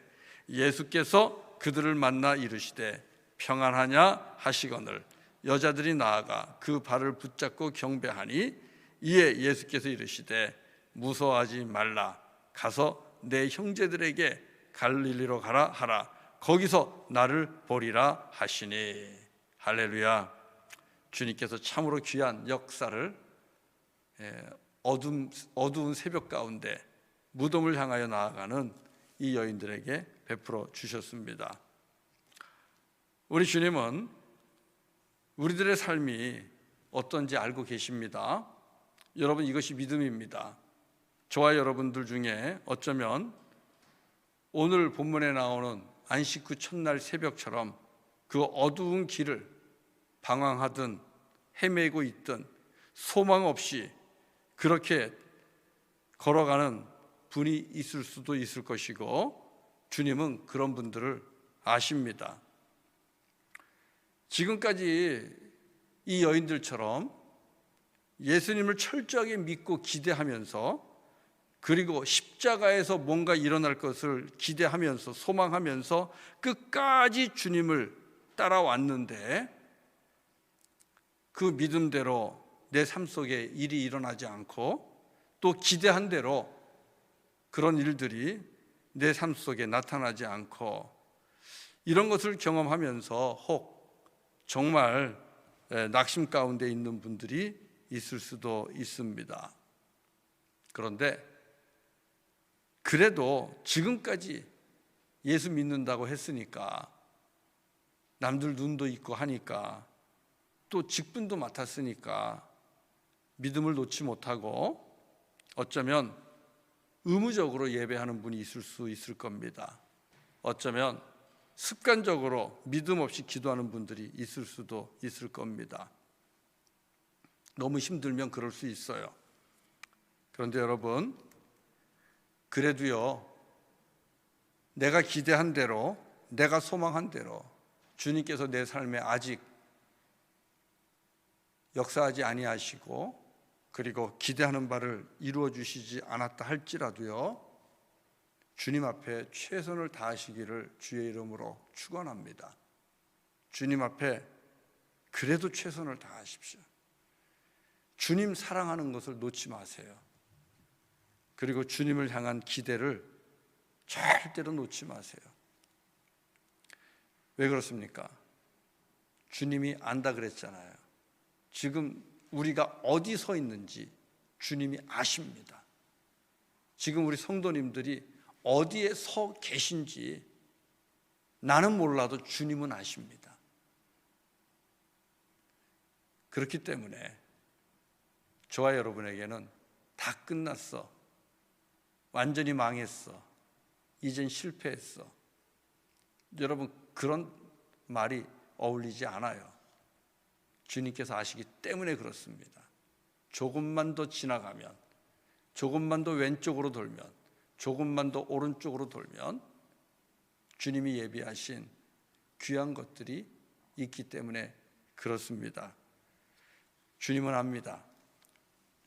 예수께서 그들을 만나 이르시되 평안하냐 하시거늘 여자들이 나아가 그 발을 붙잡고 경배하니 이에 예수께서 이르시되 무서워하지 말라 가서 내 형제들에게 갈릴리로 가라 하라 거기서 나를 보리라 하시니. 할렐루야. 주님께서 참으로 귀한 역사를 어두운 새벽 가운데 무덤을 향하여 나아가는 이 여인들에게 베풀어 주셨습니다. 우리 주님은 우리들의 삶이 어떤지 알고 계십니다. 여러분, 이것이 믿음입니다. 저와 여러분들 중에 어쩌면 오늘 본문에 나오는 안식 후 첫날 새벽처럼 그 어두운 길을 방황하든 헤매고 있든 소망 없이 그렇게 걸어가는 분이 있을 수도 있을 것이고 주님은 그런 분들을 아십니다. 지금까지 이 여인들처럼 예수님을 철저하게 믿고 기대하면서 그리고 십자가에서 뭔가 일어날 것을 기대하면서 소망하면서 끝까지 주님을 따라왔는데 그 믿음대로 내 삶 속에 일이 일어나지 않고 또 기대한 대로 그런 일들이 내 삶 속에 나타나지 않고 이런 것을 경험하면서 혹 정말 낙심 가운데 있는 분들이 있을 수도 있습니다. 그런데 그래도 지금까지 예수 믿는다고 했으니까 남들 눈도 있고 하니까 또 직분도 맡았으니까 믿음을 놓지 못하고 어쩌면 의무적으로 예배하는 분이 있을 수 있을 겁니다. 어쩌면 습관적으로 믿음 없이 기도하는 분들이 있을 수도 있을 겁니다. 너무 힘들면 그럴 수 있어요. 그런데 여러분, 그래도요, 내가 기대한 대로, 내가 소망한 대로 주님께서 내 삶에 아직 역사하지 아니하시고 그리고 기대하는 바를 이루어 주시지 않았다 할지라도요, 주님 앞에 최선을 다하시기를 주의 이름으로 축원합니다. 주님 앞에 그래도 최선을 다하십시오. 주님 사랑하는 것을 놓지 마세요. 그리고 주님을 향한 기대를 절대로 놓지 마세요. 왜 그렇습니까? 주님이 안다 그랬잖아요. 지금 우리가 어디 서 있는지 주님이 아십니다. 지금 우리 성도님들이 어디에 서 계신지 나는 몰라도 주님은 아십니다. 그렇기 때문에 저와 여러분에게는 다 끝났어, 완전히 망했어, 이젠 실패했어, 여러분 그런 말이 어울리지 않아요. 주님께서 아시기 때문에 그렇습니다. 조금만 더 지나가면, 조금만 더 왼쪽으로 돌면, 조금만 더 오른쪽으로 돌면 주님이 예비하신 귀한 것들이 있기 때문에 그렇습니다. 주님은 압니다.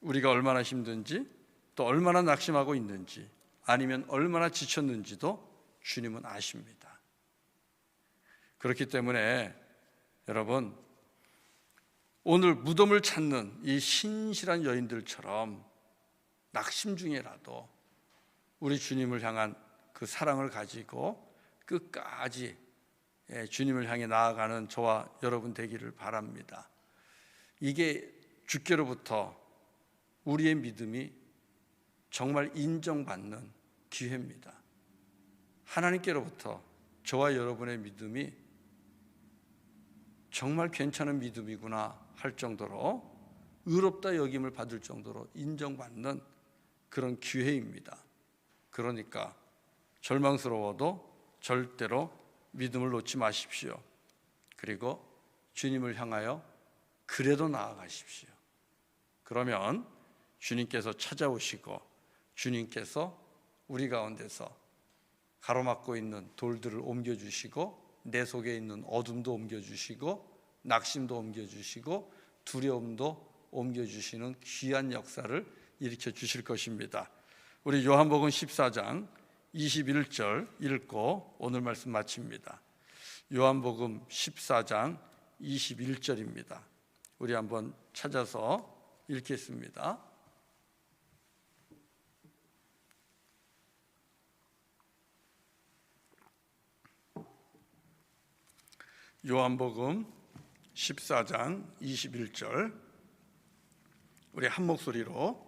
우리가 얼마나 힘든지, 또 얼마나 낙심하고 있는지, 아니면 얼마나 지쳤는지도 주님은 아십니다. 그렇기 때문에 여러분, 오늘 무덤을 찾는 이 신실한 여인들처럼 낙심 중에라도 우리 주님을 향한 그 사랑을 가지고 끝까지 주님을 향해 나아가는 저와 여러분 되기를 바랍니다. 이게 주께로부터 우리의 믿음이 정말 인정받는 기회입니다. 하나님께로부터 저와 여러분의 믿음이 정말 괜찮은 믿음이구나 할 정도로, 의롭다 여김을 받을 정도로 인정받는 그런 기회입니다. 그러니까 절망스러워도 절대로 믿음을 놓지 마십시오. 그리고 주님을 향하여 그래도 나아가십시오. 그러면 주님께서 찾아오시고, 주님께서 우리 가운데서 가로막고 있는 돌들을 옮겨주시고, 내 속에 있는 어둠도 옮겨주시고, 낙심도 옮겨주시고, 두려움도 옮겨주시는 귀한 역사를 일으켜 주실 것입니다. 우리 요한복음 14장 21절 읽고 오늘 말씀 마칩니다. 요한복음 14장 21절입니다. 우리 한번 찾아서 읽겠습니다. 요한복음 14장 21절, 우리 한 목소리로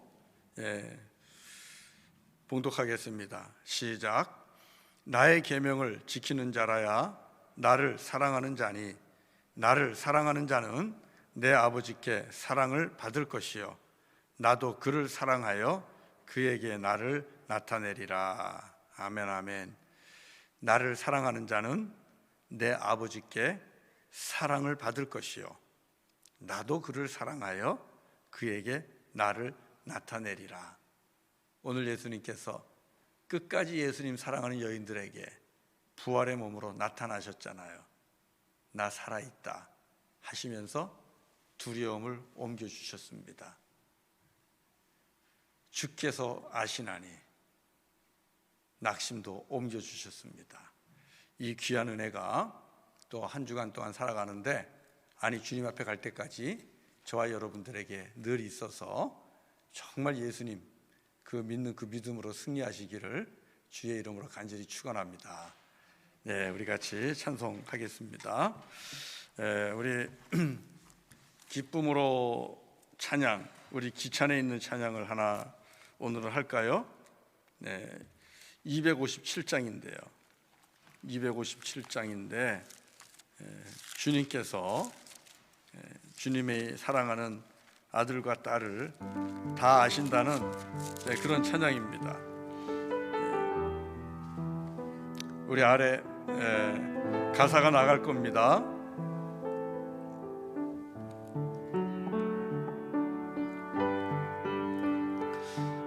봉독하겠습니다. 시작. 나의 계명을 지키는 자라야 나를 사랑하는 자니, 나를 사랑하는 자는 내 아버지께 사랑을 받을 것이요 나도 그를 사랑하여 그에게 나를 나타내리라. 아멘, 아멘. 나를 사랑하는 자는 내 아버지께 사랑을 받을 것이요 나도 그를 사랑하여 그에게 나를 나타내리라. 오늘 예수님께서 끝까지 예수님 사랑하는 여인들에게 부활의 몸으로 나타나셨잖아요. 나 살아있다 하시면서 두려움을 옮겨주셨습니다. 주께서 아시나니 낙심도 옮겨주셨습니다. 이 귀한 은혜가 또 한 주간 동안 살아가는데, 아니 주님 앞에 갈 때까지 저와 여러분들에게 늘 있어서 정말 예수님 그 믿는 그 믿음으로 승리하시기를 주의 이름으로 간절히 축원합니다. 네, 우리 같이 찬송하겠습니다. 우리 기쁨으로 찬양, 우리 기찬에 있는 찬양을 하나 오늘은 할까요? 네, 257장인데요. 257장인데 주님께서 주님의 사랑하는 아들과 딸을 다 아신다는 그런 찬양입니다. 우리 아래 가사가 나갈 겁니다.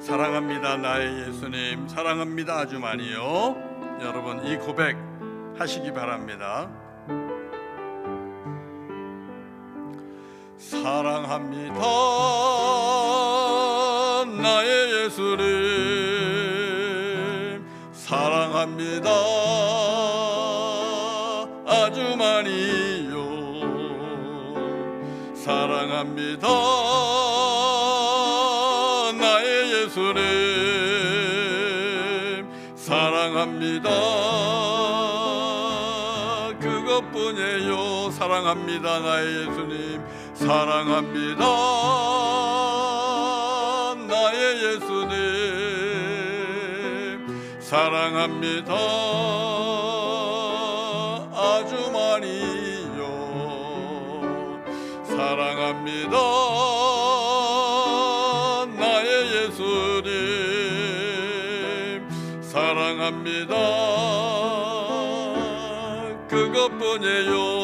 사랑합니다 나의 예수님, 사랑합니다 아주 많이요. 여러분 이 고백 하시기 바랍니다. 사랑합니다 나의 예수님, 사랑합니다 아주 많이요. 사랑합니다 나의 예수님, 사랑합니다 그것뿐이에요. 사랑합니다 나의 예수님, 사랑합니다 나의 예수님, 사랑합니다 아주 많이요. 사랑합니다 나의 예수님, 사랑합니다 그것뿐이에요.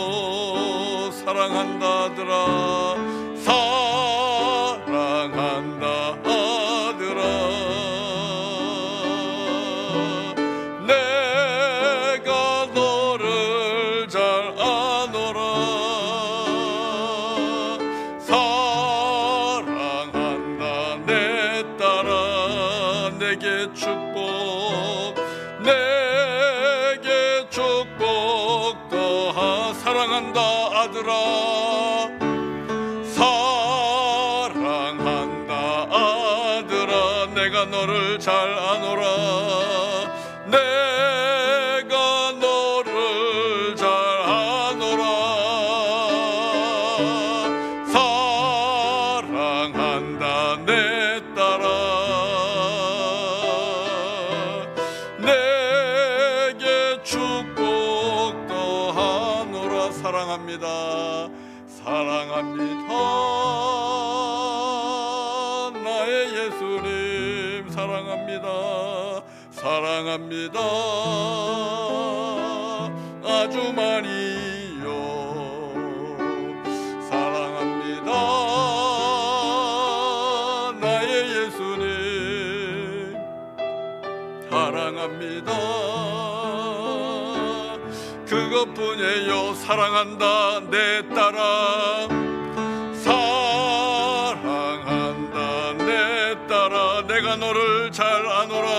사랑한다더라, 사랑한다더라. 내가 너를 잘 아노라. 사랑한다 내 딸아, 내게 축복, 내게 축복 더하. 사랑한다 아들아, 사랑한다 아들아, 내가 너를 잘 아노라. 내가 너를 잘 아노라. 사랑한다 내 딸아. 예수님 사랑합니다. 사랑합니다. 아주 많이요. 사랑합니다. 나의 예수님 사랑합니다. 그것뿐이에요. 사랑한다 내 딸아. 사랑한다 내 딸아. 내가 너를 잘 아노라.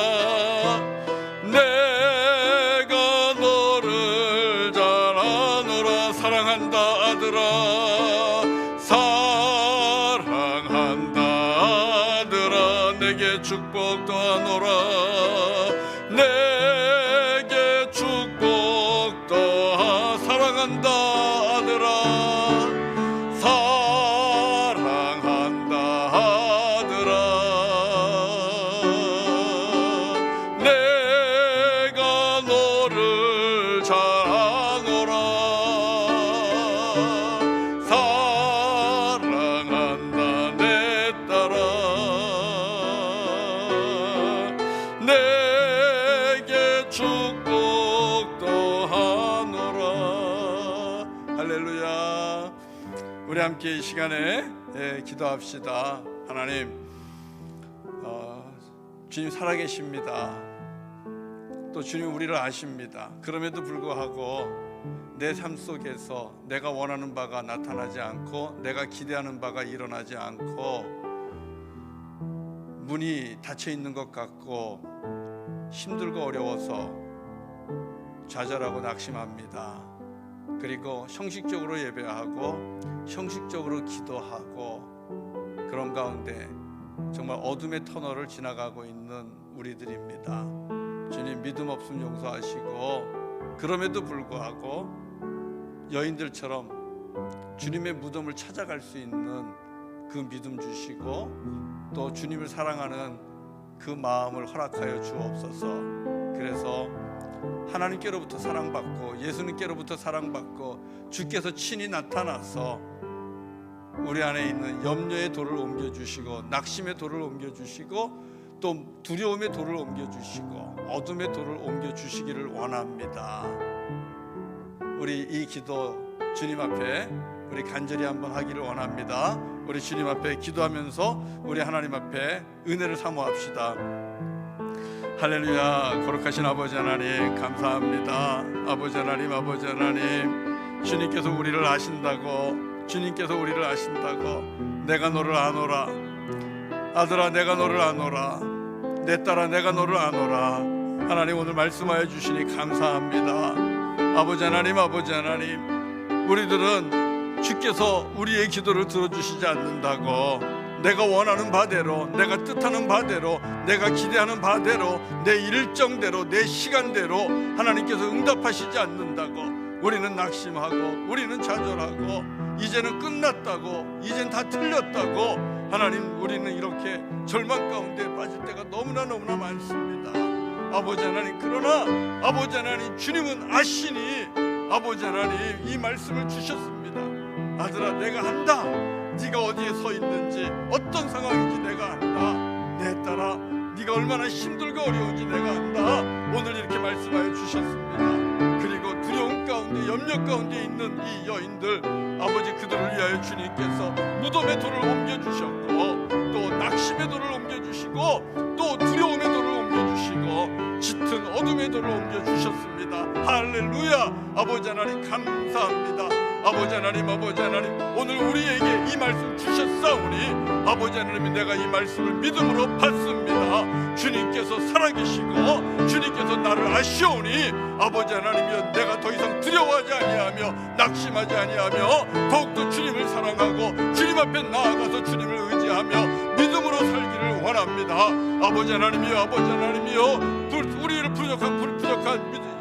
내가 너를 잘 아노라. 사랑한다 아들아. 사랑한다 아들아. 내게 축복도 하노라. 내게 축복도 하. 사랑한다 아들아. 사랑한다 아들아. 내가 너를 잘 아노라. 사랑한다 내 딸아. 내게 축복도 하노라. 할렐루야. 우리 함께 이 시간에 기도합시다. 하나님, 주님 살아계십니다. 또 주님 우리를 아십니다. 그럼에도 불구하고 내 삶 속에서 내가 원하는 바가 나타나지 않고 내가 기대하는 바가 일어나지 않고 문이 닫혀 있는 것 같고 힘들고 어려워서 좌절하고 낙심합니다. 그리고 형식적으로 예배하고 형식적으로 기도하고 그런 가운데 정말 어둠의 터널을 지나가고 있는 우리들입니다. 주님 믿음 없음 용서하시고 그럼에도 불구하고 여인들처럼 주님의 무덤을 찾아갈 수 있는 그 믿음 주시고 또 주님을 사랑하는 그 마음을 허락하여 주옵소서. 그래서 하나님께로부터 사랑받고 예수님께로부터 사랑받고 주께서 친히 나타나서 우리 안에 있는 염려의 돌을 옮겨주시고 낙심의 돌을 옮겨주시고 또 두려움의 돌을 옮겨주시고 어둠의 돌을 옮겨주시기를 원합니다. 우리 이 기도 주님 앞에 우리 간절히 한번 하기를 원합니다. 우리 주님 앞에 기도하면서 우리 하나님 앞에 은혜를 사모합시다. 할렐루야. 거룩하신 아버지 하나님 감사합니다. 아버지 하나님, 아버지 하나님, 주님께서 우리를 아신다고, 주님께서 우리를 아신다고 내가 너를 아노라. 아들아 내가 너를 아노라. 내 딸아 내가 너를 아노라. 하나님 오늘 말씀하여 주시니 감사합니다. 아버지 하나님, 아버지 하나님, 우리들은 주께서 우리의 기도를 들어주시지 않는다고 내가 원하는 바대로, 내가 뜻하는 바대로, 내가 기대하는 바대로, 내 일정대로, 내 시간대로 하나님께서 응답하시지 않는다고 우리는 낙심하고 우리는 좌절하고 이제는 끝났다고, 이젠 다 틀렸다고 하나님 우리는 이렇게 절망 가운데 빠질 때가 너무나 많습니다. 아버지 하나님, 그러나 아버지 하나님 주님은 아시니 아버지 하나님 이 말씀을 주셨습니다. 아들아 내가 안다. 네가 어디에 서 있는지 어떤 상황인지 내가 안다. 내 딸아 네가 얼마나 힘들고 어려운지 내가 안다. 오늘 이렇게 말씀하여 주셨습니다. 그리고 두려움 가운데 염려 가운데 있는 이 여인들 아버지 그들을 위하여 주님께서 무덤의 돌을 옮겨주셨고 또 낙심의 돌을 옮겨주시고 또 두려움의 돌을 옮겨주시고 짙은 어둠의 돌을 옮겨주셨습니다. 할렐루야. 아버지 하나님 감사합니다. 아버지 하나님, 아버지 하나님, 오늘 우리에게 이 말씀 주셨사오니 아버지 하나님 내가 이 말씀을 믿음으로 받습니다. 주님께서 살아계시고 주님께서 나를 아시오니 아버지 하나님이여 내가 더 이상 두려워하지 아니하며 낙심하지 아니하며 더욱더 주님을 사랑하고 주님 앞에 나아가서 주님을 의지하며 믿음으로 살기를 원합니다. 아버지 하나님이여, 아버지 하나님이여, 우리를 부족한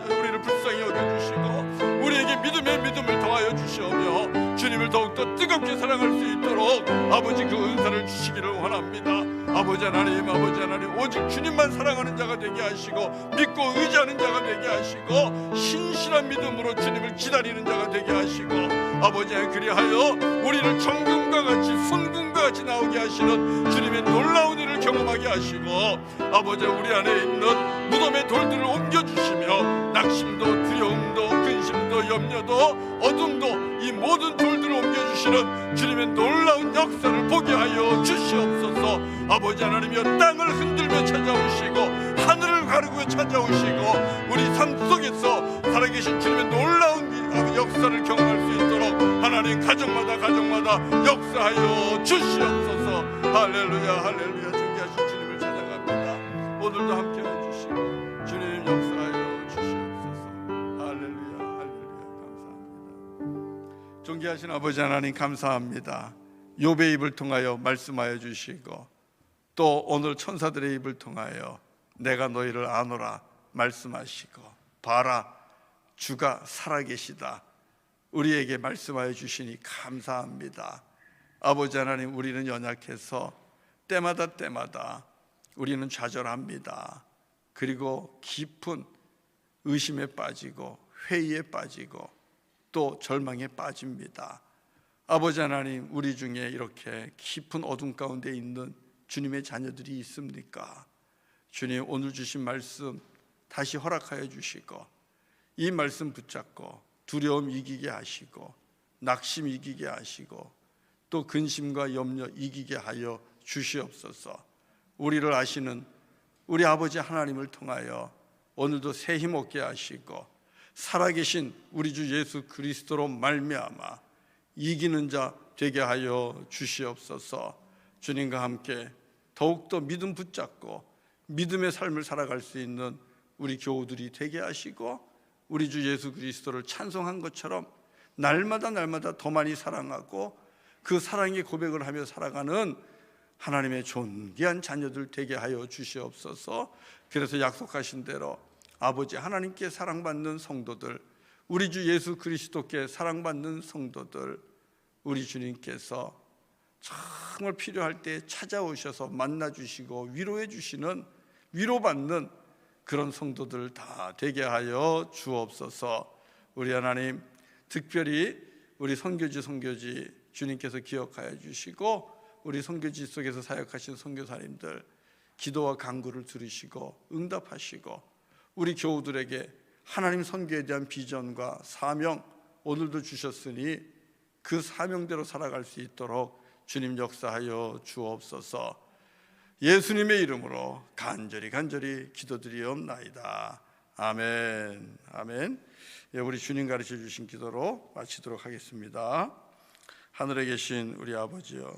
우리를 불쌍히 여겨주시고 우리에게 믿음의 믿음을 더하여 주시오며 주님을 더욱더 뜨겁게 사랑할 수 있도록 아버지 그 은사를 주시기를 원합니다. 아버지 하나님, 아버지 하나님, 오직 주님만 사랑하는 자가 되게 하시고 믿고 의지하는 자가 되게 하시고 신실한 믿음으로 주님을 기다리는 자가 되게 하시고 아버지 하나님 그리하여 우리를 정금과 같이 순금과 같이 나오게 하시는 주님의 놀라운 일을 경험하게 하시고 아버지 우리 안에 있는 무덤의 돌들을 옮겨주시며 낙심도 두려움도 근심도 염려도 어둠도 이 모든 돌들을 옮겨주시는 주님의 놀라운 역사를 보게 하여 주시옵소서. 아버지 하나님이여 땅을 흔들며 찾아오시고 하늘을 가르고 찾아오시고 우리 삶 속에서 살아계신 주님의 놀라운 역사를 경험할 수 있도록 하나님 가정마다 역사하여 주시옵소서. 할렐루야 할렐루야. 존귀하신 주님을 찬양합니다. 오늘도 함께 해주시고 주님 역사하여 주시옵소서. 할렐루야 할렐루야. 감사합니다. 존귀하신 아버지 하나님 감사합니다. 욥의 입을 통하여 말씀하여 주시고 또 오늘 천사들의 입을 통하여 내가 너희를 아노라 말씀하시고 봐라 주가 살아계시다 우리에게 말씀하여 주시니 감사합니다. 아버지 하나님 우리는 연약해서 때마다 우리는 좌절합니다. 그리고 깊은 의심에 빠지고 회의에 빠지고 또 절망에 빠집니다. 아버지 하나님 우리 중에 이렇게 깊은 어둠 가운데 있는 주님의 자녀들이 있습니까? 주님 오늘 주신 말씀 다시 허락하여 주시고 이 말씀 붙잡고 두려움 이기게 하시고 낙심 이기게 하시고 또 근심과 염려 이기게 하여 주시옵소서. 우리를 아시는 우리 아버지 하나님을 통하여 오늘도 새 힘 얻게 하시고 살아계신 우리 주 예수 그리스도로 말미암아 이기는 자 되게 하여 주시옵소서. 주님과 함께 더욱더 믿음 붙잡고 믿음의 삶을 살아갈 수 있는 우리 교우들이 되게 하시고 우리 주 예수 그리스도를 찬송한 것처럼 날마다 더 많이 사랑하고 그 사랑의 고백을 하며 살아가는 하나님의 존귀한 자녀들 되게 하여 주시옵소서. 그래서 약속하신 대로 아버지 하나님께 사랑받는 성도들, 우리 주 예수 그리스도께 사랑받는 성도들, 우리 주님께서 정말 필요할 때 찾아오셔서 만나주시고 위로해 주시는, 위로받는 그런 성도들 다 되게 하여 주옵소서. 우리 하나님 특별히 우리 선교지 주님께서 기억하여 주시고 우리 선교지 속에서 사역하신 선교사님들 기도와 간구를 들으시고 응답하시고 우리 교우들에게 하나님 선교에 대한 비전과 사명 오늘도 주셨으니 그 사명대로 살아갈 수 있도록 주님 역사하여 주옵소서. 예수님의 이름으로 간절히 기도드리옵나이다. 아멘. 아멘. 예, 우리 주님 가르쳐 주신 기도로 마치도록 하겠습니다. 하늘에 계신 우리 아버지여,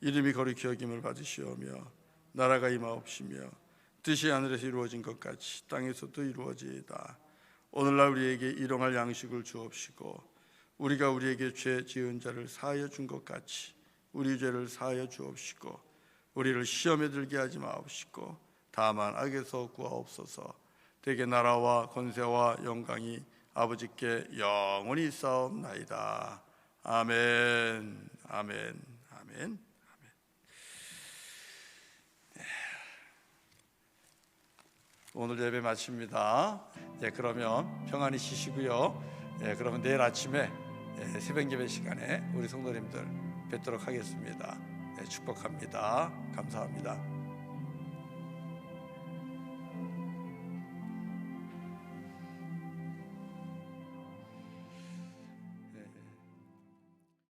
이름이 거룩히 여김을 받으시오며 나라가 임하옵시며 뜻이 하늘에서 이루어진 것 같이 땅에서도 이루어지이다. 오늘날 우리에게 일용할 양식을 주옵시고 우리가 우리에게 죄 지은 자를 사하여 준 것 같이 우리 죄를 사하여 주옵시고 우리를 시험에 들게 하지 마옵시고 다만 악에서 구하옵소서. 대개 나라와 권세와 영광이 아버지께 영원히 있사옵나이다. 아멘. 아멘. 아멘. 오늘 예배 마칩니다. 그러면 평안히 쉬시고요. 그러면 내일 아침에 새벽 예배 시간에 우리 성도님들 뵙도록 하겠습니다. 축복합니다. 감사합니다.